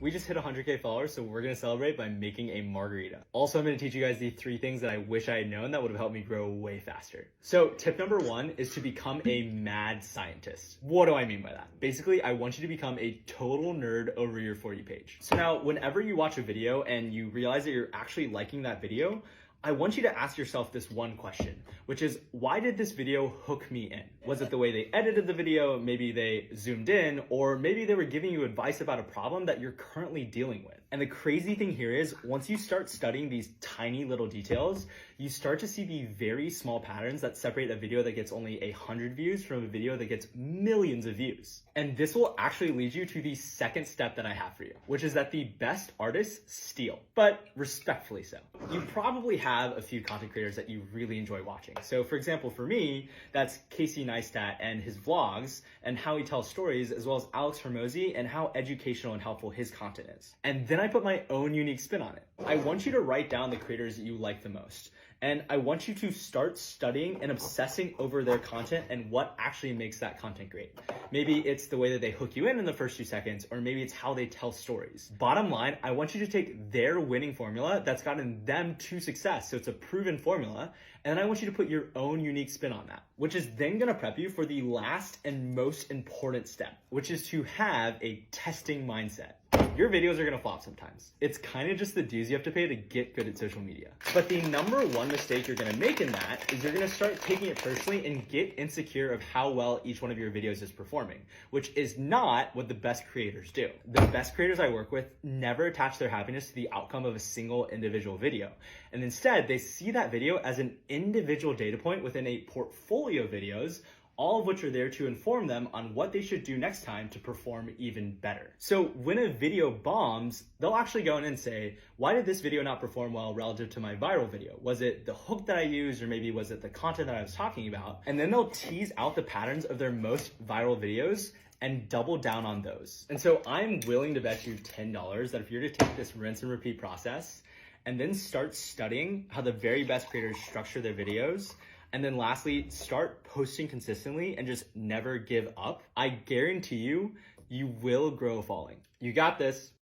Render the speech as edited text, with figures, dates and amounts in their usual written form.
We just hit 100K followers, so we're gonna celebrate by making a margarita. Also, I'm gonna teach you guys the 3 things that I wish I had known that would have helped me grow way faster. So tip number 1 is to become a mad scientist. What do I mean by that? Basically, I want you to become a total nerd over your For You page. So now, whenever you watch a video and you realize that you're actually liking that video, I want you to ask yourself this one question, which is, why did this video hook me in? Was it the way they edited the video? Maybe they zoomed in, or maybe they were giving you advice about a problem that you're currently dealing with. And the crazy thing here is, once you start studying these tiny little details, you start to see the very small patterns that separate a video that gets only 100 views from a video that gets millions of views. And this will actually lead you to the second step that I have for you, which is that the best artists steal, but respectfully so. You probably have a few content creators that you really enjoy watching. So for example, for me, that's Casey Neistat and his vlogs and how he tells stories, as well as Alex Hormozy and how educational and helpful his content is. And then I put my own unique spin on it. I want you to write down the creators that you like the most. And I want you to start studying and obsessing over their content and what actually makes that content great. Maybe it's the way that they hook you in the first 2 seconds, or maybe it's how they tell stories. Bottom line, I want you to take their winning formula that's gotten them to success, so it's a proven formula, and then I want you to put your own unique spin on that, which is then gonna prep you for the last and most important step, which is to have a testing mindset. Your videos are gonna flop sometimes. It's kind of just the dues you have to pay to get good at social media. But the number 1 mistake you're gonna make in that is you're gonna start taking it personally and get insecure of how well each one of your videos is performing, which is not what the best creators do. The best creators I work with never attach their happiness to the outcome of a single individual video. And instead, they see that video as an individual data point within a portfolio of videos, all of which are there to inform them on what they should do next time to perform even better. So when a video bombs, they'll actually go in and say, why did this video not perform well relative to my viral video? Was it the hook that I used, or maybe was it the content that I was talking about? And then they'll tease out the patterns of their most viral videos and double down on those. And so I'm willing to bet you $10 that if you're to take this rinse and repeat process and then start studying how the very best creators structure their videos, and then lastly, start posting consistently and just never give up, I guarantee you, you will grow following. You got this.